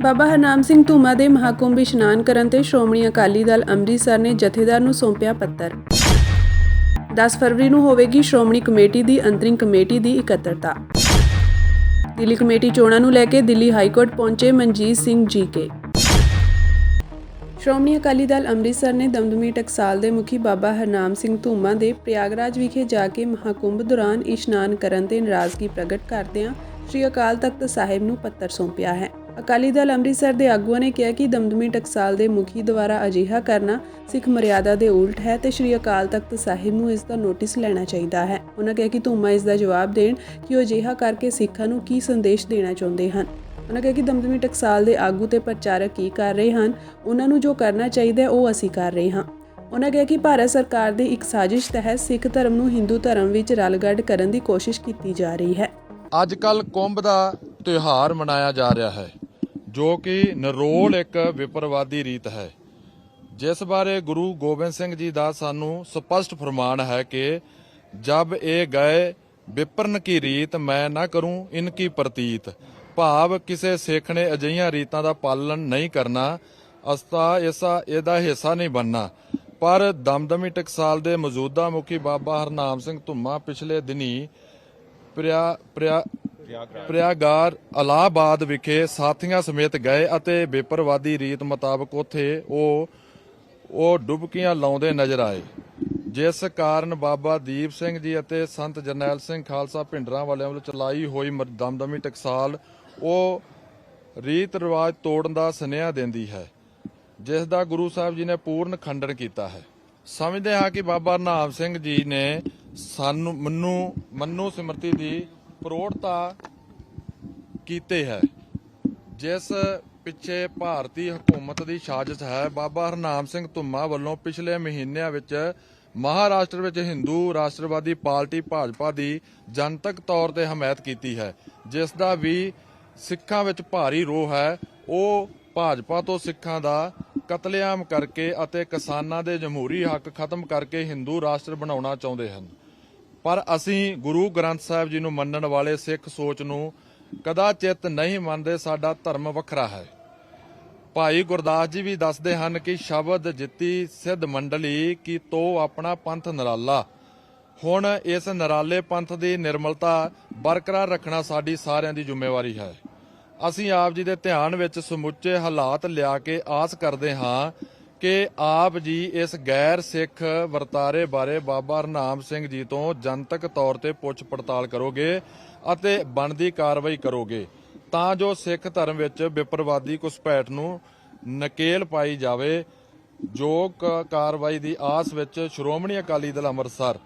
ਬਾਬਾ ਹਰਨਾਮ ਸਿੰਘ ਧੂਮਾ ਦੇ ਮਹਾਕੁੰਭ ਇਸ਼ਨਾਨ ਕਰਨ ਤੇ ਸ਼੍ਰੋਮਣੀ ਅਕਾਲੀ ਦਲ ਅੰਮ੍ਰਿਤਸਰ ਨੇ ਜਥੇਦਾਰ ਨੂੰ ਸੌਂਪਿਆ ਪੱਤਰ। 10 ਫਰਵਰੀ ਨੂੰ ਹੋਵੇਗੀ ਸ਼੍ਰੋਮਣੀ ਕਮੇਟੀ ਦੀ ਅੰਤਰਿਮ ਕਮੇਟੀ ਦੀ ਇਕੱਤਰਤਾ। ਦਿੱਲੀ ਕਮੇਟੀ ਚੋਣਾਂ ਨੂੰ ਲੈ ਕੇ ਦਿੱਲੀ ਹਾਈਕੋਰਟ ਪਹੁੰਚੇ ਮਨਜੀਤ ਸਿੰਘ ਜੀ.ਕੇ। ਸ਼੍ਰੋਮਣੀ ਅਕਾਲੀ ਦਲ ਅੰਮ੍ਰਿਤਸਰ ਨੇ ਦਮਦਮੀ ਟਕਸਾਲ ਦੇ ਮੁਖੀ ਬਾਬਾ ਹਰਨਾਮ ਸਿੰਘ ਧੂਮਾ ਦੇ ਪ੍ਰਯਾਗਰਾਜ ਵਿਖੇ ਜਾ ਕੇ ਮਹਾਕੁੰਭ ਦੌਰਾਨ ਇਸ਼ਨਾਨ ਕਰਨ ਤੇ ਨਾਰਾਜ਼ਗੀ ਪ੍ਰਗਟ ਕਰਦਿਆਂ ਸ੍ਰੀ ਅਕਾਲ ਤਖਤ ਸਾਹਿਬ ਨੂੰ ਪੱਤਰ ਸੌਂਪਿਆ ਹੈ। ਅਕਾਲੀ ਦਲ ਅੰਮ੍ਰਿਤਸਰ ਦੇ ਆਗੂਆਂ ਨੇ ਕਿਹਾ ਕਿ ਦਮਦਮੀ ਟਕਸਾਲ ਦੇ ਮੁਖੀ ਦੁਆਰਾ ਅਜਿਹਾ ਕਰਨਾ ਸਿੱਖ ਮਰਿਆਦਾ ਦੇ ਉਲਟ ਹੈ ਤੇ ਸ੍ਰੀ ਅਕਾਲ ਤਖਤ ਸਾਹਿਬ ਨੂੰ ਇਸ ਦਾ ਨੋਟਿਸ ਲੈਣਾ ਚਾਹੀਦਾ ਹੈ। ਉਹਨਾਂ ਕਿਹਾ ਕਿ ਧੂਮਾ ਇਸ ਦਾ ਜਵਾਬ ਦੇਣ ਕਿ ਉਹ ਅਜਿਹਾ ਕਰਕੇ ਸਿੱਖਾਂ ਨੂੰ ਕੀ ਸੰਦੇਸ਼ ਦੇਣਾ ਚਾਹੁੰਦੇ ਹਨ। ਉਹਨਾਂ ਕਿਹਾ ਕਿ ਦਮਦਮੀ ਟਕਸਾਲ ਦੇ ਆਗੂ ਤੇ ਪ੍ਰਚਾਰਕ ਕੀ ਕਰ ਰਹੇ ਹਨ, ਉਹਨਾਂ ਨੂੰ ਜੋ ਕਰਨਾ ਚਾਹੀਦਾ ਉਹ ਅਸੀਂ ਕਰ ਰਹੇ ਹਾਂ। ਉਹਨਾਂ ਕਿਹਾ ਕਿ ਭਾਰਤ ਸਰਕਾਰ ਦੀ ਇੱਕ ਸਾਜ਼ਿਸ਼ ਤਹਿਤ ਸਿੱਖ ਧਰਮ ਨੂੰ ਹਿੰਦੂ ਧਰਮ ਵਿੱਚ ਰਲਗੱਡ ਕਰਨ ਦੀ ਕੋਸ਼ਿਸ਼ ਕੀਤੀ ਜਾ ਰਹੀ ਹੈ। ਅੱਜ ਕੱਲ੍ਹ ਕੁੰਭ ਦਾ ਤਿਉਹਾਰ ਮਨਾਇਆ ਜਾ ਰਿਹਾ ਹੈ, ਜੋ ਕਿ ਨਿਰੋਲ ਇੱਕ ਵਿਪਰਵਾਦੀ ਰੀਤ ਹੈ, ਜਿਸ ਬਾਰੇ ਗੁਰੂ ਗੋਬਿੰਦ ਸਿੰਘ ਜੀ ਦਾ ਸਾਨੂੰ ਸਪਸ਼ਟ ਫਰਮਾਨ ਹੈ ਕਿ ਜਬ ਇਹ ਗਏ ਵਿਪਰਨ ਕੀ ਰੀਤ ਮੈਂ ਨਾ ਕਰੂੰ ਇਨਕੀ ਪ੍ਰਤੀਤ। ਭਾਵ ਕਿਸੇ ਸਿੱਖ ਨੇ ਅਜਿਹੀਆਂ ਰੀਤਾਂ ਦਾ ਪਾਲਣ ਨਹੀਂ ਕਰਨਾ, ਅਸਤਾ ਇਹਦਾ ਹਿੱਸਾ ਨਹੀਂ ਬਣਨਾ। ਪਰ ਦਮਦਮੀ ਟਕਸਾਲ ਦੇ ਮੌਜੂਦਾ ਮੁਖੀ ਬਾਬਾ ਹਰਨਾਮ ਸਿੰਘ ਧੂਮਾ ਪਿਛਲੇ ਦਿਨੀ ਪ੍ਰਯਾਗਰਾਜ ਇਲਾਹਾਬਾਦ ਵਿਖੇ ਸਾਥੀਆਂ ਸਮੇਤ ਗਏ ਅਤੇ ਬੇਪਰਵਾਦੀ ਰੀਤ ਮੁਤਾਬਕ ਉੱਥੇ ਉਹ ਡੁਬਕੀਆਂ ਲਾਉਂਦੇ ਨਜ਼ਰ ਆਏ, ਜਿਸ ਕਾਰਨ ਬਾਬਾ ਦੀਪ ਸਿੰਘ ਜੀ ਅਤੇ ਸੰਤ ਜਰਨੈਲ ਸਿੰਘ ਖਾਲਸਾ ਭਿੰਡਰਾਂ ਵਾਲਿਆਂ ਵੱਲੋਂ ਚਲਾਈ ਹੋਈ ਦਮਦਮੀ ਟਕਸਾਲ ਉਹ ਰੀਤ ਰਿਵਾਜ ਤੋੜਨ ਦਾ ਸੁਨੇਹਾ ਦਿੰਦੀ ਹੈ, ਜਿਸ ਦਾ ਗੁਰੂ ਸਾਹਿਬ ਜੀ ਨੇ ਪੂਰਨ ਖੰਡਨ ਕੀਤਾ ਹੈ। ਸਮਝਦੇ ਹਾਂ ਕਿ ਬਾਬਾ ਹਰਨਾਮ ਸਿੰਘ ਜੀ ਨੇ ਸਾਨੂੰ ਮਨੂ ਸਿਮਰਤੀ ਦੀ ਪ੍ਰੋੜਤਾ ਕੀਤੀ ਹੈ, ਜਿਸ ਪਿੱਛੇ ਭਾਰਤੀ ਹਕੂਮਤ ਦੀ ਸਾਜ਼ਿਸ਼ ਹੈ। ਬਾਬਾ ਹਰਨਾਮ ਸਿੰਘ ਧੂਮਾ ਵੱਲੋਂ ਪਿਛਲੇ ਮਹੀਨਿਆਂ ਵਿੱਚ ਮਹਾਰਾਸ਼ਟਰ ਵਿੱਚ ਹਿੰਦੂ ਰਾਸ਼ਟਰਵਾਦੀ ਪਾਰਟੀ ਭਾਜਪਾ ਦੀ ਜਨਤਕ ਤੌਰ ਤੇ ਹਮਾਇਤ ਕੀਤੀ ਹੈ, ਜਿਸ ਦਾ ਵੀ ਸਿੱਖਾਂ ਵਿੱਚ ਭਾਰੀ ਰੋਹ ਹੈ। ਉਹ ਭਾਜਪਾ ਤੋਂ ਸਿੱਖਾਂ ਦਾ ਕਤਲੇਆਮ ਕਰਕੇ ਅਤੇ ਕਿਸਾਨਾਂ ਦੇ ਜਮਹੂਰੀ ਹੱਕ ਖਤਮ ਕਰਕੇ ਹਿੰਦੂ ਰਾਸ਼ਟਰ ਬਣਾਉਣਾ ਚਾਹੁੰਦੇ ਹਨ। ਪਰ ਅਸੀਂ ਗੁਰੂ ਗ੍ਰੰਥ ਸਾਹਿਬ ਜੀ ਨੂੰ ਮੰਨਣ ਵਾਲੇ ਸਿੱਖ ਸੋਚ ਨੂੰ ਕਦਾਚਿਤ ਨਹੀਂ ਮੰਨਦੇ। ਸਾਡਾ ਧਰਮ ਵੱਖਰਾ ਹੈ। ਭਾਈ ਗੁਰਦਾਸ ਜੀ ਵੀ ਦੱਸਦੇ ਹਨ ਕਿ ਸ਼ਬਦ ਜਿੱਤੀ ਸਿੱਧ ਮੰਡਲੀ ਕੀ ਤੋ ਆਪਣਾ ਪੰਥ ਨਿਰਾਲਾ। ਹੁਣ ਇਸ ਨਿਰਾਲੇ ਪੰਥ ਦੀ ਨਿਰਮਲਤਾ ਬਰਕਰਾਰ ਰੱਖਣਾ ਸਾਡੀ ਸਾਰਿਆਂ ਦੀ ਜ਼ਿੰਮੇਵਾਰੀ ਹੈ। ਅਸੀਂ ਆਪ ਜੀ ਦੇ ਧਿਆਨ ਵਿੱਚ ਸਮੁੱਚੇ ਹਾਲਾਤ ਲਿਆ ਕੇ ਆਸ ਕਰਦੇ ਹਾਂ ਕਿ ਆਪ ਜੀ ਇਸ ਗੈਰ ਸਿੱਖ ਵਰਤਾਰੇ ਬਾਰੇ ਬਾਬਾ ਹਰਨਾਮ ਸਿੰਘ ਜੀ ਤੋਂ ਜਨਤਕ ਤੌਰ ਤੇ ਪੁੱਛ ਪੜਤਾਲ ਕਰੋਗੇ ਅਤੇ ਬਣਦੀ ਕਾਰਵਾਈ ਕਰੋਗੇ, ਤਾਂ ਜੋ ਸਿੱਖ ਧਰਮ ਵਿੱਚ ਵਿਪਰਵਾਦੀ ਘੁਸਪੈਠ ਨੂੰ ਨਕੇਲ ਪਾਈ ਜਾਵੇ। ਜੋ ਕਾਰਵਾਈ ਦੀ ਆਸ ਵਿੱਚ ਸ਼੍ਰੋਮਣੀ ਅਕਾਲੀ ਦਲ ਅੰਮ੍ਰਿਤਸਰ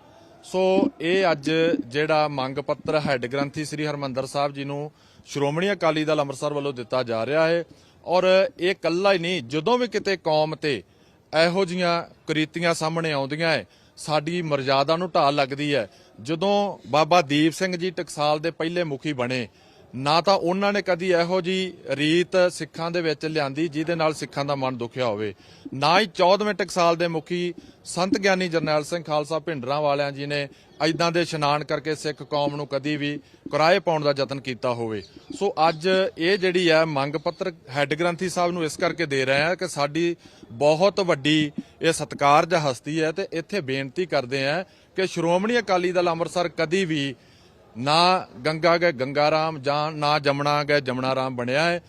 ਇਹ ਅੱਜ ਜਿਹੜਾ ਮੰਗ ਪੱਤਰ ਹੈੱਡ ਗ੍ਰੰਥੀ ਸ੍ਰੀ ਹਰਿਮੰਦਰ ਸਾਹਿਬ ਜੀ ਨੂੰ ਸ਼੍ਰੋਮਣੀ ਅਕਾਲੀ ਦਲ ਅੰਮ੍ਰਿਤਸਰ ਵੱਲੋਂ ਦਿੱਤਾ ਜਾ ਰਿਹਾ ਹੈ। ਔਰ ਇਹ ਇਕੱਲਾ ਹੀ ਨਹੀਂ, ਜਦੋਂ ਵੀ ਕਿਤੇ ਕੌਮ ਤੇ ਇਹੋ ਜਿਹੀਆਂ ਕੁਰੀਤੀਆਂ ਸਾਹਮਣੇ ਆਉਂਦੀਆਂ ਹੈ, ਸਾਡੀ ਮਰਜ਼ਾਦਾ ਨੂੰ ਢਾਲ ਲੱਗਦੀ ਹੈ। ਜਦੋਂ ਬਾਬਾ ਦੀਪ ਸਿੰਘ ਜੀ ਟਕਸਾਲ ਦੇ ਪਹਿਲੇ ਮੁਖੀ ਬਣੇ, ਨਾ ਤਾਂ ਉਹਨਾਂ ਨੇ ਕਦੀ ਇਹੋ ਜਿਹੀ ਰੀਤ ਸਿੱਖਾਂ ਦੇ ਵਿੱਚ ਲਿਆਂਦੀ ਜਿਹਦੇ ਨਾਲ ਸਿੱਖਾਂ ਦਾ ਮਨ ਦੁਖਿਆ ਹੋਵੇ, ਨਾ ਹੀ 14ਵੇਂ ਟਕਸਾਲ ਦੇ ਮੁਖੀ ਸੰਤ ਗਿਆਨੀ ਜਰਨੈਲ ਸਿੰਘ ਖਾਲਸਾ ਭਿੰਡਰਾਂ ਵਾਲਿਆਂ ਜੀ ਨੇ ਇਦਾਂ ਦੇ ਇਸ਼ਨਾਨ ਕਰਕੇ ਸਿੱਖ ਕੌਮ ਨੂੰ ਕਦੀ ਵੀ ਕੁਰਾਏ ਪਾਉਣ ਦਾ ਯਤਨ ਕੀਤਾ ਹੋਵੇ। ਅੱਜ ਇਹ ਜਿਹੜੀ ਹੈ ਮੰਗ ਪੱਤਰ ਹੈੱਡ ਗ੍ਰੰਥੀ ਸਾਹਿਬ ਨੂੰ ਇਸ ਕਰਕੇ ਦੇ ਰਹੇ ਹਾਂ ਕਿ ਸਾਡੀ ਬਹੁਤ ਵੱਡੀ ਇਹ ਸਤਿਕਾਰਜ ਹਸਤੀ ਹੈ ਤੇ ਇੱਥੇ ਬੇਨਤੀ ਕਰਦੇ ਹਾਂ ਕਿ ਸ਼੍ਰੋਮਣੀ ਅਕਾਲੀ ਦਲ ਅੰਮ੍ਰਿਤਸਰ ਕਦੀ ਵੀ ਨਾ ਗੰਗਾ ਗਏ ਗੰਗਾ ਰਾਮ ਜਾਂ ਨਾ ਜਮਣਾ ਗਏ ਜਮਣਾ ਰਾਮ ਬਣਿਆ ਹੈ।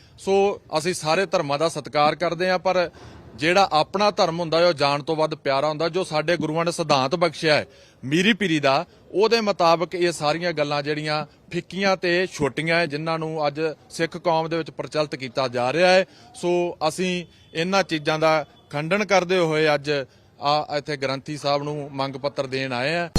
ਅਸੀਂ ਸਾਰੇ ਧਰਮਾਂ ਦਾ ਸਤਿਕਾਰ ਕਰਦੇ ਹਾਂ, ਪਰ ਜਿਹੜਾ ਆਪਣਾ ਧਰਮ ਹੁੰਦਾ ਉਹ ਜਾਣ ਤੋਂ ਵੱਧ ਪਿਆਰਾ ਹੁੰਦਾ। ਜੋ ਸਾਡੇ ਗੁਰੂਆਂ ਨੇ ਸਿਧਾਂਤ ਬਖਸ਼ਿਆ ਹੈ ਮੀਰੀ ਪੀਰੀ ਦਾ, ਉਹਦੇ ਮੁਤਾਬਕ ਇਹ ਸਾਰੀਆਂ ਗੱਲਾਂ ਜਿਹੜੀਆਂ ਫਿੱਕੀਆਂ ਤੇ ਛੋਟੀਆਂ ਹੈ, ਜਿਨ੍ਹਾਂ ਨੂੰ ਅੱਜ ਸਿੱਖ ਕੌਮ ਦੇ ਵਿੱਚ ਪ੍ਰਚਲਿਤ ਕੀਤਾ ਜਾ ਰਿਹਾ ਹੈ। ਅਸੀਂ ਇਹਨਾਂ ਚੀਜ਼ਾਂ ਦਾ ਖੰਡਨ ਕਰਦੇ ਹੋਏ ਅੱਜ ਇੱਥੇ ਗ੍ਰੰਥੀ ਸਾਹਿਬ ਨੂੰ ਮੰਗ ਪੱਤਰ ਦੇਣ ਆਏ ਹਾਂ।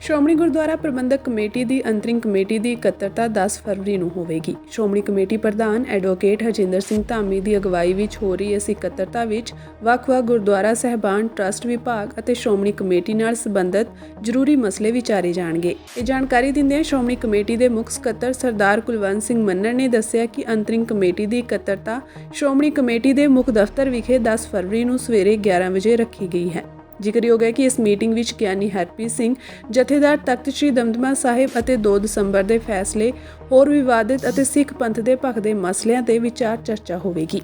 ਸ਼੍ਰੋਮਣੀ ਗੁਰਦੁਆਰਾ ਪ੍ਰਬੰਧਕ ਕਮੇਟੀ ਦੀ ਅੰਤਰਿਮ ਕਮੇਟੀ ਦੀ ਇਕੱਤਰਤਾ 10 ਫਰਵਰੀ ਨੂੰ ਹੋਵੇਗੀ। ਸ਼੍ਰੋਮਣੀ ਕਮੇਟੀ ਪ੍ਰਧਾਨ ਐਡਵੋਕੇਟ ਹਰਜਿੰਦਰ ਸਿੰਘ ਧਾਮੀ ਦੀ ਅਗਵਾਈ ਵਿੱਚ ਹੋ ਰਹੀ ਇਸ ਇਕੱਤਰਤਾ ਵਿੱਚ ਵੱਖ-ਵੱਖ ਗੁਰਦੁਆਰਾ ਸਾਹਿਬਾਨ, ਟਰੱਸਟ ਵਿਭਾਗ ਅਤੇ ਸ਼੍ਰੋਮਣੀ ਕਮੇਟੀ ਨਾਲ ਸੰਬੰਧਿਤ ਜ਼ਰੂਰੀ ਮਸਲੇ ਵਿਚਾਰੇ ਜਾਣਗੇ। ਇਹ ਜਾਣਕਾਰੀ ਦਿੰਦਿਆਂ ਸ਼੍ਰੋਮਣੀ ਕਮੇਟੀ ਦੇ ਮੁੱਖ ਸਕੱਤਰ ਸਰਦਾਰ ਕੁਲਵੰਤ ਸਿੰਘ ਮੰਨਣ ਨੇ ਦੱਸਿਆ ਕਿ ਅੰਤਰਿਮ ਕਮੇਟੀ ਦੀ ਇਕੱਤਰਤਾ ਸ਼੍ਰੋਮਣੀ ਕਮੇਟੀ ਦੇ ਮੁੱਖ ਦਫ਼ਤਰ ਵਿਖੇ 10 ਫਰਵਰੀ ਨੂੰ ਸਵੇਰੇ 11 ਵਜੇ ਰੱਖੀ ਗਈ ਹੈ। ਜ਼ਿਕਰਯੋਗ ਹੈ ਕਿ ਇਸ ਮੀਟਿੰਗ ਵਿੱਚ ਗਿਆਨੀ ਹਰਪ੍ਰੀਤ ਸਿੰਘ, ਜਥੇਦਾਰ ਤਖਤ ਸ੍ਰੀ ਦਮਦਮਾ ਸਾਹਿਬ ਅਤੇ 2 ਦਸੰਬਰ ਦੇ ਫੈਸਲੇ, ਹੋਰ ਵਿਵਾਦਿਤ ਅਤੇ ਸਿੱਖ ਪੰਥ ਦੇ ਭਖਦੇ ਮਸਲਿਆਂ ਤੇ ਵਿਚਾਰ ਚਰਚਾ ਹੋਵੇਗੀ।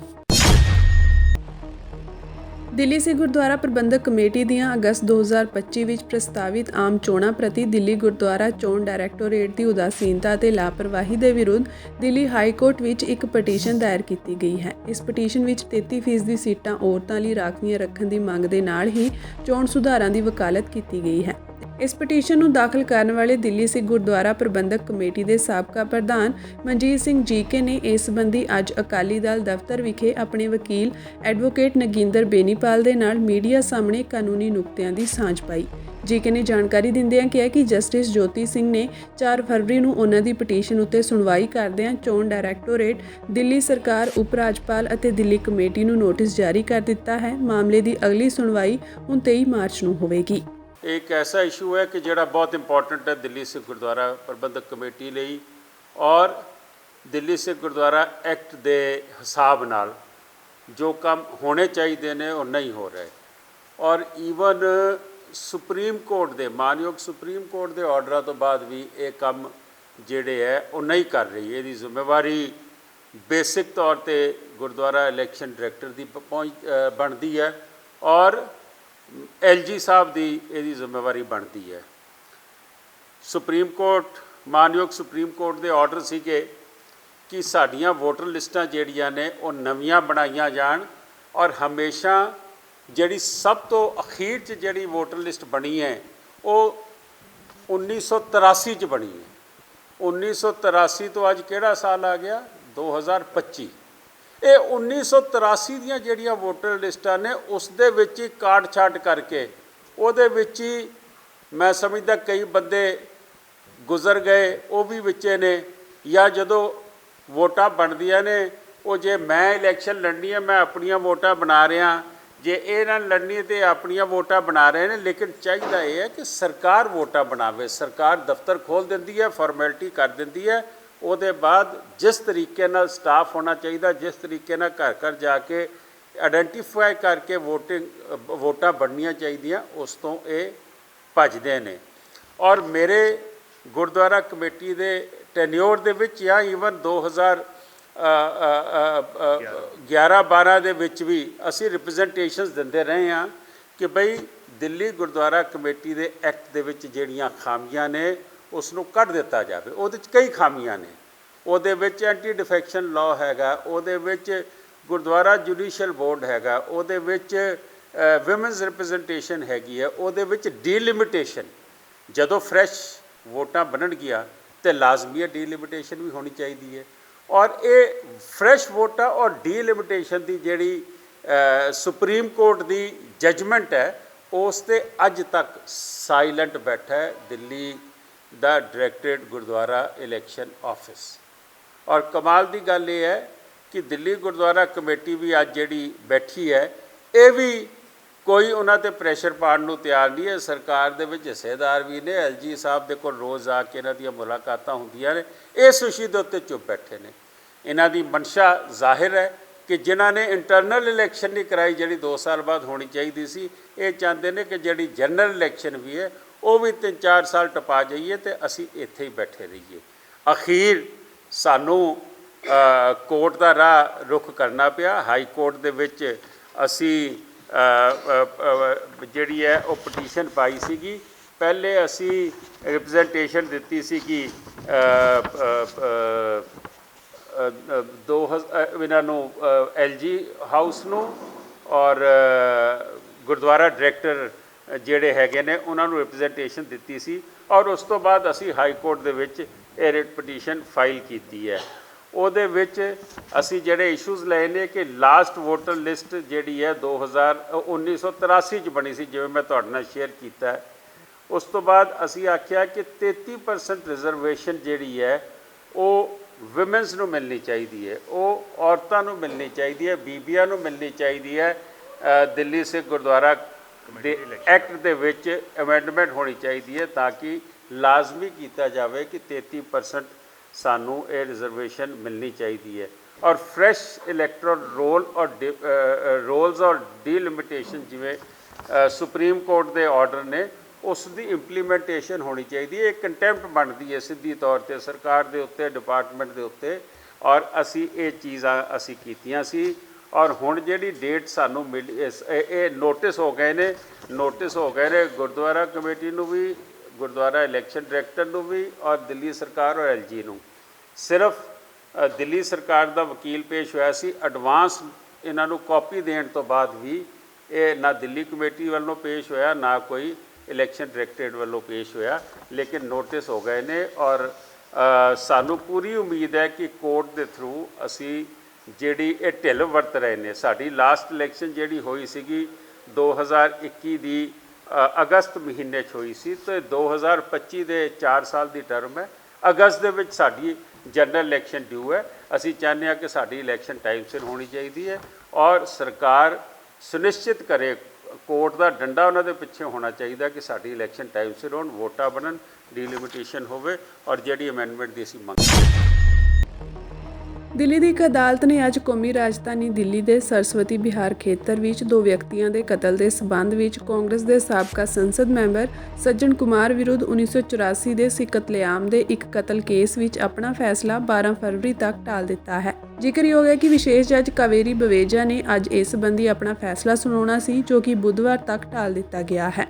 ਦਿੱਲੀ ਸਿੱਖ ਗੁਰਦੁਆਰਾ ਪ੍ਰਬੰਧਕ ਕਮੇਟੀ ਦੀਆਂ ਅਗਸਤ 2025 ਵਿੱਚ ਪ੍ਰਸਤਾਵਿਤ ਆਮ ਚੋਣਾਂ ਪ੍ਰਤੀ ਦਿੱਲੀ ਗੁਰਦੁਆਰਾ ਚੋਣ ਡਾਇਰੈਕਟੋਰੇਟ ਦੀ ਉਦਾਸੀਨਤਾ ਅਤੇ ਲਾਪਰਵਾਹੀ ਦੇ ਵਿਰੁੱਧ ਦਿੱਲੀ ਹਾਈ ਕੋਰਟ ਵਿੱਚ ਇੱਕ ਪਟੀਸ਼ਨ ਦਾਇਰ ਕੀਤੀ ਗਈ ਹੈ। ਇਸ ਪਟੀਸ਼ਨ ਵਿੱਚ 33% ਦੀ ਸੀਟਾਂ ਔਰਤਾਂ ਲਈ ਰਾਖਵੀਆਂ ਰੱਖਣ ਦੀ ਮੰਗ ਦੇ ਨਾਲ ਹੀ ਚੋਣ ਸੁਧਾਰਾਂ ਦੀ ਵਕਾਲਤ ਕੀਤੀ ਗਈ ਹੈ। ਇਸ ਪਟੀਸ਼ਨ ਨੂੰ ਦਾਖਲ ਕਰਨ ਵਾਲੇ ਦਿੱਲੀ ਸਿੱਖ ਗੁਰਦੁਆਰਾ ਪ੍ਰਬੰਧਕ ਕਮੇਟੀ ਦੇ ਸਾਬਕਾ ਪ੍ਰਧਾਨ ਮਨਜੀਤ ਸਿੰਘ ਜੀਕੇ ਨੇ ਇਸ ਸੰਬੰਧੀ ਅੱਜ ਅਕਾਲੀ ਦਲ ਦਫ਼ਤਰ ਵਿਖੇ ਆਪਣੇ ਵਕੀਲ ਐਡਵੋਕੇਟ ਨਗਿੰਦਰ ਬੇਨੀਪਾਲ ਦੇ ਨਾਲ ਮੀਡੀਆ ਸਾਹਮਣੇ ਕਾਨੂੰਨੀ ਨੁਕਤਿਆਂ ਦੀ ਸਾਂਝ ਪਾਈ। ਜੀਕੇ ਨੇ ਜਾਣਕਾਰੀ ਦਿੰਦਿਆਂ ਕਿਹਾ ਕਿ ਜਸਟਿਸ ਜੋਤੀ ਸਿੰਘ ਨੇ 4 ਫਰਵਰੀ ਨੂੰ ਉਹਨਾਂ ਦੀ ਪਟੀਸ਼ਨ ਉੱਤੇ ਸੁਣਵਾਈ ਕਰਦਿਆਂ ਚੋਣ ਡਾਇਰੈਕਟੋਰੇਟ, ਦਿੱਲੀ ਸਰਕਾਰ, ਉਪ ਰਾਜਪਾਲ ਅਤੇ ਦਿੱਲੀ ਕਮੇਟੀ ਨੂੰ ਨੋਟਿਸ ਜਾਰੀ ਕਰ ਦਿੱਤਾ ਹੈ। ਮਾਮਲੇ ਦੀ ਅਗਲੀ ਸੁਣਵਾਈ ਹੁਣ 23 ਮਾਰਚ ਨੂੰ ਹੋਵੇਗੀ। एक ऐसा इशू है कि जोड़ा बहुत इंपॉर्टेंट है दिल्ली सिख गुरुद्वारा प्रबंधक कमेटी ਲਈ और दिल्ली सिख गुरुद्वारा एक्ट ਦੇ ਹਿਸਾਬ ਨਾਲ जो काम होने चाहिए ने वो नहीं हो रहे और ईवन सुप्रीम कोर्ट ਦੇ मानयोग सुप्रीम कोर्ट ਦੇ ਆਰਡਰਾਂ ਤੋਂ ਬਾਅਦ ਵੀ ਇਹ ਕੰਮ ਜਿਹੜੇ ਹੈ ਉਹ ਨਹੀਂ ਕਰ ਰਹੀ। ਇਹਦੀ ਜ਼ਿੰਮੇਵਾਰੀ ਬੇਸਿਕ ਤੌਰ ਤੇ ਗੁਰਦੁਆਰਾ ਇਲੈਕਸ਼ਨ ਡਾਇਰੈਕਟਰ ਦੀ ਬਣਦੀ ਹੈ और LG ਸਾਹਿਬ ਦੀ ਇਹਦੀ ਜ਼ਿੰਮੇਵਾਰੀ ਬਣਦੀ ਹੈ। ਸੁਪਰੀਮ ਕੋਰਟ, ਮਾਨਯੋਗ ਸੁਪਰੀਮ ਕੋਰਟ ਦੇ ਆਰਡਰ ਸੀਗੇ ਕਿ ਸਾਡੀਆਂ ਵੋਟਰ ਲਿਸਟਾਂ ਜਿਹੜੀਆਂ ਨੇ ਉਹ ਨਵੀਆਂ ਬਣਾਈਆਂ ਜਾਣ ਔਰ ਹਮੇਸ਼ਾ ਜਿਹੜੀ ਸਭ ਤੋਂ ਅਖੀਰ 'ਚ ਜਿਹੜੀ ਵੋਟਰ ਲਿਸਟ ਬਣੀ ਹੈ ਉਹ 1983 'ਚ ਬਣੀ ਹੈ। 1983 ਤੋਂ ਅੱਜ ਕਿਹੜਾ ਸਾਲ ਆ ਗਿਆ? 2025। ਇਹ 1983 ਦੀਆਂ ਜਿਹੜੀਆਂ ਵੋਟਰ ਲਿਸਟਾਂ ਨੇ ਉਸ ਦੇ ਵਿੱਚ ਹੀ ਕਾਟ ਛਾਟ ਕਰਕੇ ਉਹਦੇ ਵਿੱਚ ਹੀ ਮੈਂ ਸਮਝਦਾ ਕਈ ਬੰਦੇ ਗੁਜ਼ਰ ਗਏ, ਉਹ ਵੀ ਵਿੱਚੇ ਨੇ। ਜਾਂ ਜਦੋਂ ਵੋਟਾਂ ਬਣਦੀਆਂ ਨੇ ਉਹ ਜੇ ਮੈਂ ਇਲੈਕਸ਼ਨ ਲੜਨੀ ਹੈ ਮੈਂ ਆਪਣੀਆਂ ਵੋਟਾਂ ਬਣਾ ਰਿਹਾ, ਜੇ ਇਹ ਨਾਲ ਲੜਨੀ ਤੇ ਆਪਣੀਆਂ ਵੋਟਾਂ ਬਣਾ ਰਹੇ ਨੇ। ਲੇਕਿਨ ਚਾਹੀਦਾ ਇਹ ਹੈ ਕਿ ਸਰਕਾਰ ਵੋਟਾਂ ਬਣਾਵੇ। ਸਰਕਾਰ ਦਫ਼ਤਰ ਖੋਲ੍ਹ ਦਿੰਦੀ ਹੈ, ਫਾਰਮੈਲਿਟੀ ਕਰ ਦਿੰਦੀ ਹੈ, ਉਹਦੇ ਬਾਅਦ ਜਿਸ ਤਰੀਕੇ ਨਾਲ ਸਟਾਫ ਹੋਣਾ ਚਾਹੀਦਾ, ਜਿਸ ਤਰੀਕੇ ਨਾਲ ਘਰ ਘਰ ਜਾ ਕੇ ਆਇਡੈਂਟੀਫਾਈ ਕਰਕੇ ਵੋਟਾਂ ਬਣਨੀਆਂ ਚਾਹੀਦੀਆਂ, ਉਸ ਤੋਂ ਇਹ ਭੱਜਦੇ ਨੇ। ਔਰ ਮੇਰੇ ਗੁਰਦੁਆਰਾ ਕਮੇਟੀ ਦੇ ਟੈਨਿਓਰ ਦੇ ਵਿੱਚ ਜਾਂ ਈਵਨ 2011-12 ਦੇ ਵਿੱਚ ਵੀ ਅਸੀਂ ਰਿਪਰੈਜ਼ੈਂਟੇਸ਼ਨਸ ਦਿੰਦੇ ਰਹੇ ਹਾਂ ਕਿ ਬਈ ਦਿੱਲੀ ਗੁਰਦੁਆਰਾ ਕਮੇਟੀ ਦੇ ਐਕਟ ਦੇ ਵਿੱਚ ਜਿਹੜੀਆਂ ਖਾਮੀਆਂ ਨੇ ਉਸ ਨੂੰ ਕੱਢ ਦਿੱਤਾ ਜਾਵੇ। ਉਹਦੇ 'ਚ ਕਈ ਖਾਮੀਆਂ ਨੇ। ਉਹਦੇ ਵਿੱਚ ਐਂਟੀ ਡਿਫੈਕਸ਼ਨ ਲਾਅ ਹੈਗਾ, ਉਹਦੇ ਵਿੱਚ ਗੁਰਦੁਆਰਾ ਜੁਡੀਸ਼ੀਅਲ ਬੋਰਡ ਹੈਗਾ, ਉਹਦੇ ਵਿੱਚ ਵਿਮਨਸ ਰਿਪਰੈਜ਼ੈਂਟੇਸ਼ਨ ਹੈਗੀ ਹੈ, ਉਹਦੇ ਵਿੱਚ ਡੀਲਿਮਿਟੇਸ਼ਨ। ਜਦੋਂ ਫਰੈਸ਼ ਵੋਟਾਂ ਬਣਨਗੀਆਂ ਤਾਂ ਲਾਜ਼ਮੀ ਹੈ ਡੀਲਿਮਿਟੇਸ਼ਨ ਵੀ ਹੋਣੀ ਚਾਹੀਦੀ ਹੈ। ਔਰ ਇਹ ਫਰੈਸ਼ ਵੋਟਾਂ ਔਰ ਡੀਲਿਮਿਟੇਸ਼ਨ ਦੀ ਜਿਹੜੀ ਸੁਪਰੀਮ ਕੋਰਟ ਦੀ ਜਜਮੈਂਟ ਹੈ ਉਸ 'ਤੇ ਅੱਜ ਤੱਕ ਸਾਇਲੈਂਟ ਬੈਠਾ ਹੈ ਦਿੱਲੀ ਦਾ ਡਾਇਰੈਕਟਰੇਟ ਗੁਰਦੁਆਰਾ ਇਲੈਕਸ਼ਨ ਆਫਿਸ। ਔਰ ਕਮਾਲ ਦੀ ਗੱਲ ਇਹ ਹੈ ਕਿ ਦਿੱਲੀ ਗੁਰਦੁਆਰਾ ਕਮੇਟੀ ਵੀ ਅੱਜ ਜਿਹੜੀ ਬੈਠੀ ਹੈ ਇਹ ਵੀ ਕੋਈ ਉਹਨਾਂ 'ਤੇ ਪ੍ਰੈਸ਼ਰ ਪਾਉਣ ਨੂੰ ਤਿਆਰ ਨਹੀਂ ਹੈ। ਸਰਕਾਰ ਦੇ ਵਿੱਚ ਹਿੱਸੇਦਾਰ ਵੀ ਨੇ। LG ਸਾਹਿਬ ਦੇ ਕੋਲ ਰੋਜ਼ ਆ ਕੇ ਇਹਨਾਂ ਦੀਆਂ ਮੁਲਾਕਾਤਾਂ ਹੁੰਦੀਆਂ ਨੇ। ਇਸ ਇਸ਼ੂ ਦੇ ਉੱਤੇ ਚੁੱਪ ਬੈਠੇ ਨੇ। ਇਹਨਾਂ ਦੀ ਮਨਸ਼ਾ ਜ਼ਾਹਿਰ ਹੈ ਕਿ ਜਿਨ੍ਹਾਂ ਨੇ ਇੰਟਰਨਲ ਇਲੈਕਸ਼ਨ ਨਹੀਂ ਕਰਾਈ ਜਿਹੜੀ 2 ਸਾਲ ਬਾਅਦ ਹੋਣੀ ਚਾਹੀਦੀ ਸੀ, ਇਹ ਚਾਹੁੰਦੇ ਨੇ ਕਿ ਜਿਹੜੀ ਜਨਰਲ ਇਲੈਕਸ਼ਨ ਵੀ ਹੈ ਉਹ ਵੀ 3-4 ਸਾਲ ਟਪਾ ਜਾਈਏ ਅਤੇ ਅਸੀਂ ਇੱਥੇ ਹੀ ਬੈਠੇ ਰਹੀਏ। ਅਖੀਰ ਸਾਨੂੰ ਕੋਰਟ ਦਾ ਰਾਹ ਰੁੱਖ ਕਰਨਾ ਪਿਆ। ਹਾਈ ਕੋਰਟ ਦੇ ਵਿੱਚ ਅਸੀਂ ਜਿਹੜੀ ਹੈ ਉਹ ਪਟੀਸ਼ਨ ਪਾਈ ਸੀਗੀ। ਪਹਿਲੇ ਅਸੀਂ ਰਿਪਰੈਜ਼ੈਂਟੇਸ਼ਨ ਦਿੱਤੀ ਸੀਗੀ ਇਹਨਾਂ ਨੂੰ LG ਹਾਊਸ ਨੂੰ ਔਰ ਗੁਰਦੁਆਰਾ ਡਾਇਰੈਕਟਰ ਜਿਹੜੇ ਹੈਗੇ ਨੇ ਉਹਨਾਂ ਨੂੰ ਰਿਪਰੈਜ਼ੈਂਟੇਸ਼ਨ ਦਿੱਤੀ ਸੀ। ਔਰ ਉਸ ਤੋਂ ਬਾਅਦ ਅਸੀਂ ਹਾਈ ਕੋਰਟ ਦੇ ਵਿੱਚ ਇਹ ਰਿਟ ਪਟੀਸ਼ਨ ਫਾਈਲ ਕੀਤੀ ਹੈ। ਉਹਦੇ ਵਿੱਚ ਅਸੀਂ ਜਿਹੜੇ ਇਸ਼ੂਜ਼ ਲਏ ਨੇ ਕਿ ਲਾਸਟ ਵੋਟਰ ਲਿਸਟ ਜਿਹੜੀ ਹੈ 1983 'ਚ ਬਣੀ ਸੀ, ਜਿਵੇਂ ਮੈਂ ਤੁਹਾਡੇ ਨਾਲ ਸ਼ੇਅਰ ਕੀਤਾ। ਉਸ ਤੋਂ ਬਾਅਦ ਅਸੀਂ ਆਖਿਆ ਕਿ 33% ਰਿਜ਼ਰਵੇਸ਼ਨ ਜਿਹੜੀ ਹੈ ਉਹ ਵਿਮਨਸ ਨੂੰ ਮਿਲਣੀ ਚਾਹੀਦੀ ਹੈ, ਉਹ ਔਰਤਾਂ ਨੂੰ ਮਿਲਣੀ ਚਾਹੀਦੀ ਹੈ, ਬੀਬੀਆਂ ਨੂੰ ਮਿਲਣੀ ਚਾਹੀਦੀ ਹੈ। ਦਿੱਲੀ ਸਿੱਖ ਗੁਰਦੁਆਰਾ ਦੇ ਐਕਟ ਦੇ ਵਿੱਚ ਅਮੈਂਡਮੈਂਟ ਹੋਣੀ ਚਾਹੀਦੀ ਹੈ ਤਾਂ ਕਿ ਲਾਜ਼ਮੀ ਕੀਤਾ ਜਾਵੇ ਕਿ 33% ਸਾਨੂੰ ਇਹ ਰਿਜ਼ਰਵੇਸ਼ਨ ਮਿਲਣੀ ਚਾਹੀਦੀ ਹੈ। ਔਰ ਫਰੈਸ਼ ਇਲੈਕਟਰਲ ਰੋਲ ਔਰ ਰੋਲਸ ਔਰ ਡੀਲਿਮਿਟੇਸ਼ਨ ਜਿਵੇਂ ਸੁਪਰੀਮ ਕੋਰਟ ਦੇ ਆਰਡਰ ਨੇ ਉਸ ਦੀ ਇੰਪਲੀਮੈਂਟੇਸ਼ਨ ਹੋਣੀ ਚਾਹੀਦੀ ਹੈ। ਇਹ ਕੰਟੈਂਪਟ ਬਣਦੀ ਹੈ ਸਿੱਧੀ ਤੌਰ 'ਤੇ ਸਰਕਾਰ ਦੇ ਉੱਤੇ, ਡਿਪਾਰਟਮੈਂਟ ਦੇ ਉੱਤੇ, ਔਰ ਅਸੀਂ ਇਹ ਚੀਜ਼ਾਂ ਅਸੀਂ ਕੀਤੀਆਂ ਸੀ। ਔਰ ਹੁਣ ਜਿਹੜੀ ਡੇਟ ਸਾਨੂੰ ਮਿਲੀ, ਇਹ ਨੋਟਿਸ ਹੋ ਗਏ ਨੇ ਗੁਰਦੁਆਰਾ ਕਮੇਟੀ ਨੂੰ ਵੀ, ਗੁਰਦੁਆਰਾ ਇਲੈਕਸ਼ਨ ਡਾਇਰੈਕਟਰ ਨੂੰ ਵੀ, ਔਰ ਦਿੱਲੀ ਸਰਕਾਰ ਔਰ LG ਨੂੰ। ਸਿਰਫ ਦਿੱਲੀ ਸਰਕਾਰ ਦਾ ਵਕੀਲ ਪੇਸ਼ ਹੋਇਆ ਸੀ, ਐਡਵਾਂਸ ਇਹਨਾਂ ਨੂੰ ਕਾਪੀ ਦੇਣ ਤੋਂ ਬਾਅਦ ਵੀ ਇਹ ਨਾ ਦਿੱਲੀ ਕਮੇਟੀ ਵੱਲੋਂ ਪੇਸ਼ ਹੋਇਆ, ਨਾ ਕੋਈ ਇਲੈਕਸ਼ਨ ਡਾਇਰੈਕਟਰੇਟ ਵੱਲੋਂ ਪੇਸ਼ ਹੋਇਆ, ਲੇਕਿਨ ਨੋਟਿਸ ਹੋ ਗਏ ਨੇ। ਔਰ ਸਾਨੂੰ ਪੂਰੀ ਉਮੀਦ ਹੈ ਕਿ ਕੋਰਟ ਦੇ ਥਰੂ ਅਸੀਂ ਜਿਹੜੀ ਇਹ ਢਿੱਲ ਵਰਤ ਰਹੇ ਨੇ, ਸਾਡੀ ਲਾਸਟ ਇਲੈਕਸ਼ਨ ਜਿਹੜੀ ਹੋਈ ਸੀਗੀ 2021 ਦੀ ਅਗਸਤ ਮਹੀਨੇ 'ਚ ਹੋਈ ਸੀ, ਤੇ 2025 ਦੇ 4 ਸਾਲ ਦੀ ਟਰਮ ਹੈ। ਅਗਸਤ ਦੇ ਵਿੱਚ ਸਾਡੀ ਜਨਰਲ ਇਲੈਕਸ਼ਨ ਡਿਊ ਹੈ। ਅਸੀਂ ਚਾਹੁੰਦੇ ਹਾਂ ਕਿ ਸਾਡੀ ਇਲੈਕਸ਼ਨ ਟਾਈਮ ਸਿਰ ਹੋਣੀ ਚਾਹੀਦੀ ਹੈ, ਔਰ ਸਰਕਾਰ ਸੁਨਿਸ਼ਚਿਤ ਕਰੇ, ਕੋਰਟ ਦਾ ਡੰਡਾ ਉਹਨਾਂ ਦੇ ਪਿੱਛੇ ਹੋਣਾ ਚਾਹੀਦਾ ਕਿ ਸਾਡੀ ਇਲੈਕਸ਼ਨ ਟਾਈਮ ਸਿਰ ਹੋਣ, ਵੋਟਾਂ ਬਣਨ, ਡੀਲਿਮਿਟੇਸ਼ਨ ਹੋਵੇ, ਔਰ ਜਿਹੜੀ ਅਮੈਂਡਮੈਂਟ ਦੀ ਅਸੀਂ ਮੰਗ। ਦਿੱਲੀ ਦੀ ਇੱਕ ਅਦਾਲਤ ਨੇ ਅੱਜ ਕੌਮੀ ਰਾਜਧਾਨੀ ਦਿੱਲੀ ਦੇ ਸਰਸਵਤੀ ਵਿਹਾਰ ਖੇਤਰ ਵਿੱਚ 2 ਵਿਅਕਤੀਆਂ ਦੇ ਕਤਲ ਦੇ ਸਬੰਧ ਵਿੱਚ ਕਾਂਗਰਸ ਦੇ ਸਾਬਕਾ ਸੰਸਦ ਮੈਂਬਰ ਸੱਜਣ ਕੁਮਾਰ ਵਿਰੁੱਧ 1984 ਦੇ ਸਿੱਖ ਕਤਲੇਆਮ ਦੇ ਇੱਕ ਕਤਲ ਕੇਸ ਵਿੱਚ ਆਪਣਾ ਫੈਸਲਾ 12 ਫਰਵਰੀ ਤੱਕ ਟਾਲ ਦਿੱਤਾ ਹੈ। ਜ਼ਿਕਰਯੋਗ ਹੈ ਕਿ ਵਿਸ਼ੇਸ਼ ਜੱਜ ਕਾਵੇਰੀ ਬਵੇਜਾ ਨੇ ਅੱਜ ਇਸ ਸੰਬੰਧੀ ਆਪਣਾ ਫੈਸਲਾ ਸੁਣਾਉਣਾ ਸੀ, ਜੋ ਕਿ ਬੁੱਧਵਾਰ ਤੱਕ ਟਾਲ ਦਿੱਤਾ ਗਿਆ ਹੈ।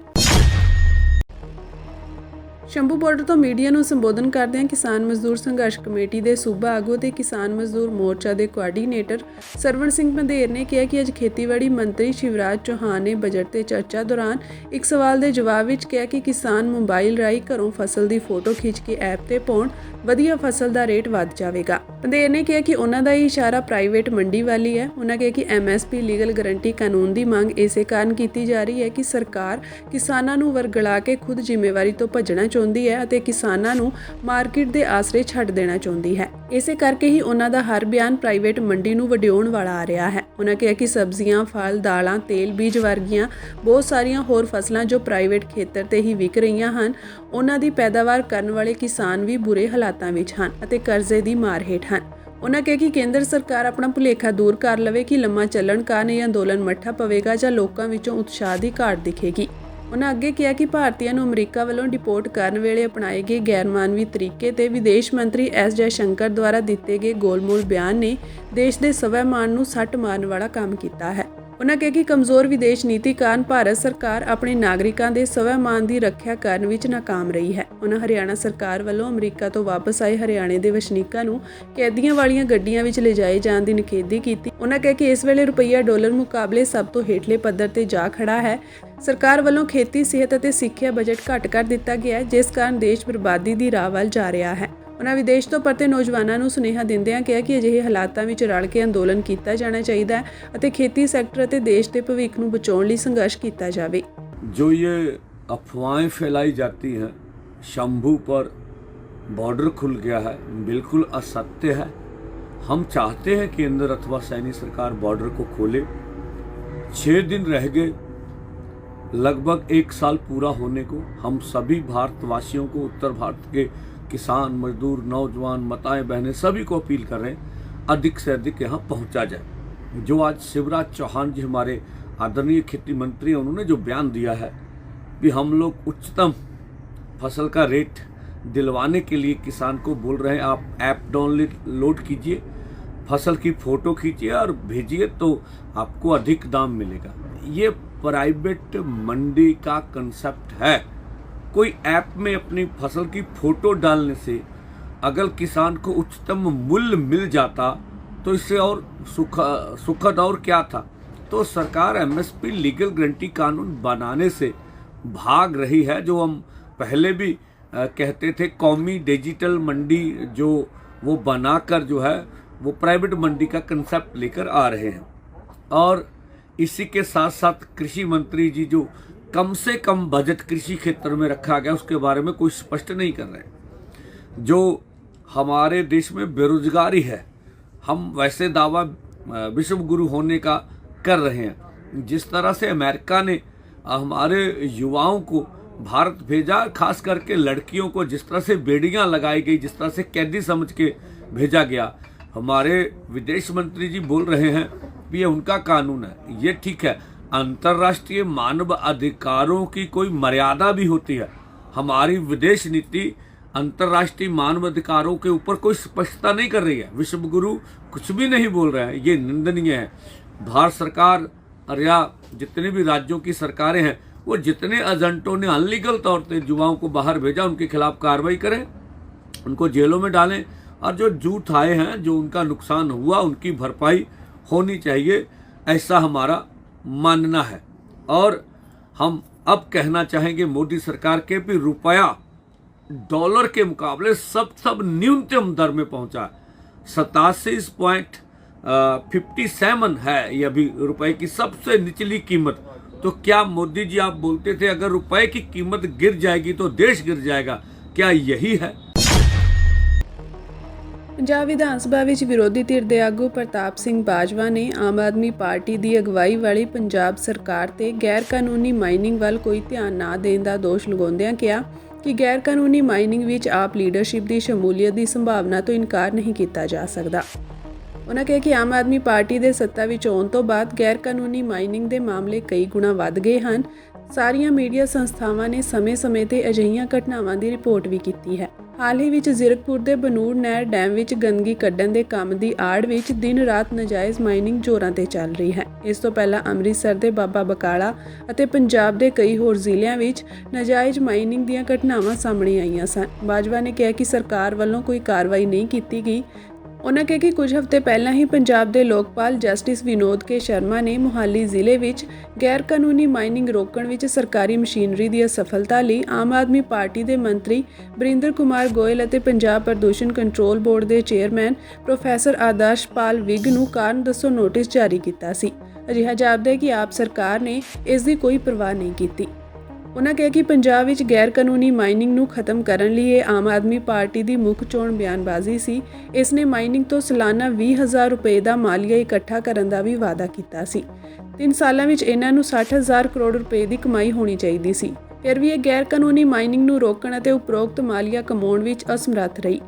ਸ਼ੰਭੂ ਬਾਰਡਰ ਤੋਂ ਮੀਡੀਆ ਨੂੰ ਸੰਬੋਧਨ ਕਰਦਿਆਂ ਕਿਸਾਨ ਮਜ਼ਦੂਰ ਸੰਘਰਸ਼ ਕਮੇਟੀ ਦੇ ਸੂਬਾ ਆਗੂ ਤੇ ਕਿਸਾਨ ਮਜ਼ਦੂਰ ਮੋਰਚਾ ਦੇ ਕੋਆਰਡੀਨੇਟਰ ਸਰਵਣ ਸਿੰਘ ਪੰਧੇਰ ਨੇ ਕਿਹਾ ਕਿ ਅੱਜ ਖੇਤੀਬਾੜੀ ਮੰਤਰੀ ਸ਼ਿਵਰਾਜ ਚੌਹਾਨ ਨੇ ਬਜਟ ਤੇ ਚਰਚਾ ਦੌਰਾਨ ਇੱਕ ਸਵਾਲ ਦੇ ਜਵਾਬ ਵਿੱਚ ਕਿਹਾ ਕਿ ਕਿਸਾਨ ਮੋਬਾਈਲ ਰਾਹੀਂ ਘਰੋਂ ਫਸਲ ਦੀ ਫੋਟੋ ਖਿੱਚ ਕੇ ਐਪ ਤੇ ਪਾਉਣ ਵਧੀਆ ਫਸਲ ਦਾ ਰੇਟ ਵੱਧ ਜਾਵੇਗਾ। ਪੰਧੇਰ ਨੇ ਕਿਹਾ ਕਿ ਉਹਨਾਂ ਦਾ ਇਹ ਇਸ਼ਾਰਾ ਪ੍ਰਾਈਵੇਟ ਮੰਡੀ ਵਾਲੀ ਹੈ। ਉਹਨਾਂ ਕਿਹਾ ਕਿ MSP ਲੀਗਲ ਗਰੰਟੀ ਕਾਨੂੰਨ ਦੀ ਮੰਗ ਇਸੇ ਕਾਰਨ ਕੀਤੀ ਜਾ ਰਹੀ ਹੈ ਕਿ ਸਰਕਾਰ ਕਿਸਾਨਾਂ ਨੂੰ ਵਰਗਲਾ ਕੇ ਖੁਦ ਜ਼ਿੰਮੇਵਾਰੀ ਤੋਂ ਭੱਜਣਾ ਚਾਹੁੰਦੀ ਹੈ ਅਤੇ ਕਿਸਾਨਾਂ ਨੂੰ ਮਾਰਕੀਟ ਦੇ ਆਸਰੇ ਛੱਡ ਦੇਣਾ ਚਾਹੁੰਦੀ ਹੈ। ਇਸੇ ਕਰਕੇ ਹੀ ਉਹਨਾਂ ਦਾ ਹਰ ਬਿਆਨ ਪ੍ਰਾਈਵੇਟ ਮੰਡੀ ਨੂੰ ਵਡਿਆਉਣ ਵਾਲਾ ਆ ਰਿਹਾ ਹੈ। ਉਹਨਾਂ ਕਿਹਾ ਕਿ ਸਬਜ਼ੀਆਂ, ਫਲ, ਦਾਲਾਂ, ਤੇਲ ਬੀਜ ਵਰਗੀਆਂ ਬਹੁਤ ਸਾਰੀਆਂ ਹੋਰ ਫਸਲਾਂ ਜੋ ਪ੍ਰਾਈਵੇਟ ਖੇਤਰ ਤੇ ਹੀ ਵਿਕ ਰਹੀਆਂ ਹਨ, ਉਹਨਾਂ ਦੀ ਪੈਦਾਵਾਰ ਕਰਨ ਵਾਲੇ ਕਿਸਾਨ ਵੀ ਬੁਰੇ ਹਾਲਾਤਾਂ ਵਿੱਚ ਹਨ ਅਤੇ ਕਰਜ਼ੇ ਦੀ ਮਾਰ ਹੇਠ ਹਨ। ਉਹਨਾਂ ਕਿਹਾ ਕਿ ਕੇਂਦਰ ਸਰਕਾਰ ਆਪਣਾ ਭੁਲੇਖਾ ਦੂਰ ਕਰ ਲਵੇ ਕਿ ਲੰਮਾ ਚੱਲਣ ਕਾਰਨ ਇਹ ਅੰਦੋਲਨ ਮੱਠਾ ਪਵੇਗਾ ਜਾਂ ਲੋਕਾਂ ਵਿੱਚੋਂ ਉਤਸ਼ਾਹ ਦੀ ਘਾਟ ਦਿਖੇਗੀ। ਉਹਨਾਂ ਅੱਗੇ ਕਿਹਾ ਕਿ ਭਾਰਤੀਆਂ ਨੂੰ ਅਮਰੀਕਾ ਵੱਲੋਂ ਡਿਪੋਰਟ ਕਰਨ ਵੇਲੇ ਅਪਣਾਏ ਗਏ ਗੈਰਮਾਨਵੀ ਤਰੀਕੇ ਤੇ ਵਿਦੇਸ਼ ਮੰਤਰੀ S ਜੈਸ਼ੰਕਰ ਦੁਆਰਾ ਦਿੱਤੇ ਗਏ ਗੋਲਮੋਲ ਬਿਆਨ ਨੇ ਦੇਸ਼ ਦੇ ਸਵੈਮਾਨ ਨੂੰ ਸੱਟ ਮਾਰਨ ਵਾਲਾ ਕੰਮ ਕੀਤਾ ਹੈ। ਉਹਨਾਂ ਕਿਹਾ ਕਿ ਕਮਜ਼ੋਰ ਵਿਦੇਸ਼ ਨੀਤੀ ਕਾਰਨ ਭਾਰਤ ਸਰਕਾਰ ਆਪਣੇ ਨਾਗਰਿਕਾਂ ਦੇ ਸਵੈਮਾਨ ਦੀ ਰੱਖਿਆ ਕਰਨ ਵਿੱਚ ਨਾਕਾਮ ਰਹੀ ਹੈ। ਉਹਨਾਂ ਹਰਿਆਣਾ ਸਰਕਾਰ ਵੱਲੋਂ ਅਮਰੀਕਾ ਤੋਂ ਵਾਪਸ ਆਏ ਹਰਿਆਣੇ ਦੇ ਵਸਨੀਕਾਂ ਨੂੰ ਕੈਦੀਆਂ ਵਾਲੀਆਂ ਗੱਡੀਆਂ ਵਿੱਚ ਲਿਜਾਏ ਜਾਣ ਦੀ ਨਿਖੇਧੀ ਕੀਤੀ। ਉਹਨਾਂ ਕਿਹਾ ਕਿ ਇਸ ਵੇਲੇ ਰੁਪਈਆ ਡਾਲਰ ਮੁਕਾਬਲੇ ਸਭ ਤੋਂ ਹੇਠਲੇ ਪੱਧਰ ਤੇ ਜਾ ਖੜਾ ਹੈ। ਸਰਕਾਰ ਵੱਲੋਂ ਖੇਤੀ, ਸਿਹਤ ਅਤੇ ਸਿੱਖਿਆ ਬਜਟ ਘੱਟ ਕਰ ਦਿੱਤਾ ਗਿਆ ਹੈ, ਜਿਸ ਕਾਰਨ ਦੇਸ਼ ਬਰਬਾਦੀ ਦੀ ਰਾਹ ਵੱਲ ਜਾ ਰਿਹਾ ਹੈ। ਉਹਨਾਂ ਵਿਦੇਸ਼ ਤੋਂ ਪਰਤੇ ਨੌਜਵਾਨਾਂ ਨੂੰ ਸੁਨੇਹਾ ਦਿੰਦਿਆਂ ਕਿਹਾ ਕਿ ਅਜਿਹੇ ਹਾਲਾਤਾਂ ਵਿੱਚ ਰਲ ਕੇ ਅੰਦੋਲਨ ਕੀਤਾ ਜਾਣਾ ਚਾਹੀਦਾ ਹੈ ਅਤੇ ਖੇਤੀ ਸੈਕਟਰ ਅਤੇ ਦੇਸ਼ ਦੇ ਭਵਿੱਖ ਨੂੰ ਬਚਾਉਣ ਲਈ ਸੰਘਰਸ਼ ਕੀਤਾ ਜਾਵੇ। ਜੋ ਇਹ ਅਫਵਾहें फैलाई जाती हैं शंभू पर बॉर्डर खुल गया है, बिल्कुल असत्य है। हम चाहते हैं केंद्र अथवा सैनी सरकार बॉर्डर को खोले। 6 दिन रह गए, लगभग 1 साल पूरा होने को। हम सभी भारतवासियों को, उत्तर भारत के किसान, मजदूर, नौजवान, माताएं, बहनें सभी को अपील कर रहे हैं अधिक से अधिक यहाँ पहुँचा जाए। जो आज शिवराज चौहान जी हमारे आदरणीय खेती मंत्री हैं, उन्होंने जो बयान दिया है कि हम लोग उच्चतम फसल का रेट दिलवाने के लिए किसान को बोल रहे हैं, आप ऐप डाउनलोड कीजिए, फसल की फ़ोटो खींचिए और भेजिए तो आपको अधिक दाम मिलेगा। ये प्राइवेट मंडी का कंसेप्ट है। कोई ऐप में अपनी फसल की फ़ोटो डालने से अगर किसान को उच्चतम मूल्य मिल जाता तो इससे और सुखद और क्या था। तो सरकार MSP लीगल गारंटी कानून बनाने से भाग रही है। जो हम पहले भी कहते थे, कौमी डिजिटल मंडी जो वो बनाकर जो है वो प्राइवेट मंडी का कंसेप्ट लेकर आ रहे हैं। और इसी के साथ साथ कृषि मंत्री जी जो कम से कम बजट कृषि क्षेत्र में रखा गया उसके बारे में कोई स्पष्ट नहीं कर रहे। जो हमारे देश में बेरोजगारी है, हम वैसे दावा विश्व गुरु होने का कर रहे हैं। जिस तरह से अमेरिका ने हमारे युवाओं को भारत भेजा, खास करके लड़कियों को जिस तरह से बेड़ियां लगाई गई, जिस तरह से कैदी समझ के भेजा गया, हमारे विदेश मंत्री जी बोल रहे हैं कि ये उनका कानून है, ये ठीक है। अंतर्राष्ट्रीय मानव अधिकारों की कोई मर्यादा भी होती है। हमारी विदेश नीति अंतर्राष्ट्रीय मानव अधिकारों के ऊपर कोई स्पष्टता नहीं कर रही है। विश्व गुरु कुछ भी नहीं बोल रहे हैं, ये निंदनीय है। भारत सरकार और या जितने भी राज्यों की सरकारें हैं, वो जितने एजेंटों ने अनलीगल तौर पे युवाओं को बाहर भेजा, उनके खिलाफ कार्रवाई करें, उनको जेलों में डालें, और जो झूठ आए हैं, जो उनका नुकसान हुआ, उनकी भरपाई होनी चाहिए, ऐसा हमारा मानना है। और हम अब कहना चाहेंगे मोदी सरकार के भी रुपया डॉलर के मुकाबले सब न्यूनतम दर में पहुंचा। 87.57 है ये अभी रुपए की सबसे निचली कीमत। तो क्या मोदी जी आप बोलते थे अगर रुपए की कीमत गिर जाएगी तो देश गिर जाएगा, क्या यही है? ਪੰਜਾਬ ਵਿਧਾਨ ਸਭਾ ਵਿੱਚ ਵਿਰੋਧੀ ਧਿਰ ਦੇ ਆਗੂ ਪ੍ਰਤਾਪ ਸਿੰਘ ਬਾਜਵਾ ਨੇ ਆਮ ਆਦਮੀ ਪਾਰਟੀ ਦੀ ਅਗਵਾਈ ਵਾਲੀ ਪੰਜਾਬ ਸਰਕਾਰ ਤੇ ਗੈਰ ਕਾਨੂੰਨੀ ਮਾਈਨਿੰਗ ਵੱਲ ਕੋਈ ਧਿਆਨ ਨਾ ਦੇਣ ਦਾ ਦੋਸ਼ ਲਗਾਉਂਦਿਆਂ ਕਿਹਾ ਕਿ ਗੈਰ ਕਾਨੂੰਨੀ ਮਾਈਨਿੰਗ ਵਿੱਚ ਆਪ ਲੀਡਰਸ਼ਿਪ ਦੀ ਸ਼ਮੂਲੀਅਤ ਦੀ ਸੰਭਾਵਨਾ ਤੋਂ ਇਨਕਾਰ ਨਹੀਂ ਕੀਤਾ ਜਾ ਸਕਦਾ। ਉਨ੍ਹਾਂ ਕਿਹਾ ਕਿ ਆਮ ਆਦਮੀ ਪਾਰਟੀ ਦੇ ਸੱਤਾ ਵਿੱਚ ਆਉਣ ਤੋਂ ਬਾਅਦ ਗੈਰ ਕਾਨੂੰਨੀ ਮਾਈਨਿੰਗ ਦੇ ਮਾਮਲੇ ਕਈ ਗੁਣਾ ਵੱਧ ਗਏ ਹਨ। ਸਾਰੀਆਂ ਮੀਡੀਆ ਸੰਸਥਾਵਾਂ ਨੇ ਸਮੇਂ-ਸਮੇਂ ਤੇ ਅਜਿਹੀਆਂ ਘਟਨਾਵਾਂ ਦੀ ਰਿਪੋਰਟ ਵੀ ਕੀਤੀ ਹੈ। ਹਾਲ ਹੀ ਵਿੱਚ ਜ਼ੀਰਕਪੁਰ ਦੇ ਬਨੂੜ ਨਹਿਰ ਡੈਮ ਵਿੱਚ ਗੰਦਗੀ ਕੱਢਣ ਦੇ ਕੰਮ ਦੀ ਆੜ ਵਿੱਚ ਦਿਨ-ਰਾਤ ਨਾਜਾਇਜ਼ ਮਾਈਨਿੰਗ ਜ਼ੋਰਾਂ ਤੇ ਚੱਲ ਰਹੀ ਹੈ। ਇਸ ਤੋਂ ਪਹਿਲਾਂ ਅੰਮ੍ਰਿਤਸਰ ਦੇ ਬਾਬਾ ਬਕਾਲਾ ਅਤੇ ਪੰਜਾਬ ਦੇ ਕਈ ਹੋਰ ਜ਼ਿਲ੍ਹਿਆਂ ਵਿੱਚ ਨਾਜਾਇਜ਼ ਮਾਈਨਿੰਗ ਦੀਆਂ ਘਟਨਾਵਾਂ ਸਾਹਮਣੇ ਆਈਆਂ ਸਨ। ਬਾਜਵਾ ਨੇ ਕਿਹਾ ਕਿ ਸਰਕਾਰ ਵੱਲੋਂ ਕੋਈ ਕਾਰਵਾਈ ਨਹੀਂ ਕੀਤੀ ਗਈ। ਉਨ੍ਹਾਂ ਕਿਹਾ ਕਿ ਕੁਝ ਹਫ਼ਤੇ ਪਹਿਲਾਂ ਹੀ ਪੰਜਾਬ ਦੇ ਲੋਕਪਾਲ ਜਸਟਿਸ ਵਿਨੋਦ ਕੇ ਸ਼ਰਮਾ ਨੇ ਮੁਹਾਲੀ ਜ਼ਿਲ੍ਹੇ ਵਿੱਚ ਗੈਰ ਕਾਨੂੰਨੀ ਮਾਈਨਿੰਗ ਰੋਕਣ ਵਿੱਚ ਸਰਕਾਰੀ ਮਸ਼ੀਨਰੀ ਦੀ ਅਸਫਲਤਾ ਲਈ ਆਮ ਆਦਮੀ ਪਾਰਟੀ ਦੇ ਮੰਤਰੀ ਬਰਿੰਦਰ ਕੁਮਾਰ ਗੋਇਲ ਅਤੇ ਪੰਜਾਬ ਪ੍ਰਦੂਸ਼ਣ ਕੰਟਰੋਲ ਬੋਰਡ ਦੇ ਚੇਅਰਮੈਨ ਪ੍ਰੋਫੈਸਰ ਆਦਰਸ਼ਪਾਲ ਵਿਗ ਨੂੰ ਕਾਰਨ ਦੱਸੋ ਨੋਟਿਸ ਜਾਰੀ ਕੀਤਾ ਸੀ। ਅਜਿਹਾ ਜਾਪਦਾ ਹੈ ਕਿ ਆਪ ਸਰਕਾਰ ਨੇ ਇਸ ਦੀ ਕੋਈ ਪਰਵਾਹ ਨਹੀਂ ਕੀਤੀ। ਉਨ੍ਹਾਂ ਕਿਹਾ ਕਿ ਪੰਜਾਬ ਵਿੱਚ ਗੈਰ ਕਾਨੂੰਨੀ ਮਾਈਨਿੰਗ ਨੂੰ ਖਤਮ ਕਰਨ ਲਈ ਇਹ ਆਮ ਆਦਮੀ ਪਾਰਟੀ ਦੀ ਮੁੱਖ ਚੋਣ ਬਿਆਨਬਾਜ਼ੀ ਸੀ। ਇਸ ਨੇ ਮਾਈਨਿੰਗ ਤੋਂ ਸਾਲਾਨਾ 20,000 ਰੁਪਏ ਦਾ ਮਾਲੀਆ ਇਕੱਠਾ ਕਰਨ ਦਾ ਵੀ ਵਾਅਦਾ ਕੀਤਾ ਸੀ। 3 ਸਾਲਾਂ ਵਿੱਚ ਇਹਨਾਂ ਨੂੰ 60,000 ਕਰੋੜ ਰੁਪਏ ਦੀ ਕਮਾਈ ਹੋਣੀ ਚਾਹੀਦੀ ਸੀ। ਫਿਰ ਵੀ ਇਹ ਗੈਰ ਕਾਨੂੰਨੀ ਮਾਈਨਿੰਗ ਨੂੰ ਰੋਕਣ ਅਤੇ ਉਪਰੋਕਤ ਮਾਲੀਆ ਕਮਾਉਣ ਵਿੱਚ ਅਸਮਰੱਥ ਰਹੀ।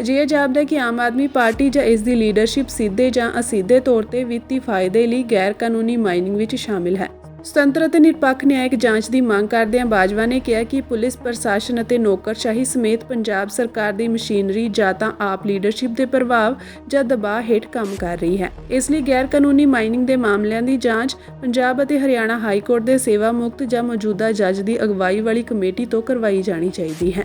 ਅਜਿਹਾ ਜਾਪਦਾ ਹੈ ਕਿ ਆਮ ਆਦਮੀ ਪਾਰਟੀ ਜਾਂ ਇਸ ਦੀ ਲੀਡਰਸ਼ਿਪ ਸਿੱਧੇ ਜਾਂ ਅਸਿੱਧੇ ਤੌਰ ਤੇ ਵਿੱਤੀ ਫਾਇਦੇ ਲਈ ਗੈਰ ਕਾਨੂੰਨੀ ਮਾਈਨਿੰਗ ਵਿੱਚ ਸ਼ਾਮਿਲ ਹੈ। ਸੁਤੰਤਰ ਅਤੇ ਨਿਰਪੱਖ ਨਿਆਇਕ ਜਾਂਚ ਦੀ ਮੰਗ ਕਰਦਿਆਂ ਬਾਜਵਾ ਨੇ ਕਿਹਾ ਕਿ ਪੁਲਿਸ ਪ੍ਰਸ਼ਾਸਨ ਅਤੇ ਨੌਕਰਸ਼ਾਹੀ ਸਮੇਤ ਪੰਜਾਬ ਸਰਕਾਰ ਦੀ ਮਸ਼ੀਨਰੀ ਜਾਂ ਤਾਂ ਆਪ ਲੀਡਰਸ਼ਿਪ ਦੇ ਪ੍ਰਭਾਵ ਜਾਂ ਦਬਾਅ ਹੇਠ ਕੰਮ ਕਰ ਰਹੀ ਹੈ। ਇਸ ਲਈ ਗੈਰ ਕਾਨੂੰਨੀ ਮਾਈਨਿੰਗ ਦੇ ਮਾਮਲਿਆਂ ਦੀ ਜਾਂਚ ਪੰਜਾਬ ਅਤੇ ਹਰਿਆਣਾ ਹਾਈ ਕੋਰਟ ਦੇ ਸੇਵਾ ਮੁਕਤ ਜਾਂ ਮੌਜੂਦਾ ਜੱਜ ਦੀ ਅਗਵਾਈ ਵਾਲੀ ਕਮੇਟੀ ਤੋਂ ਕਰਵਾਈ ਜਾਣੀ ਚਾਹੀਦੀ ਹੈ।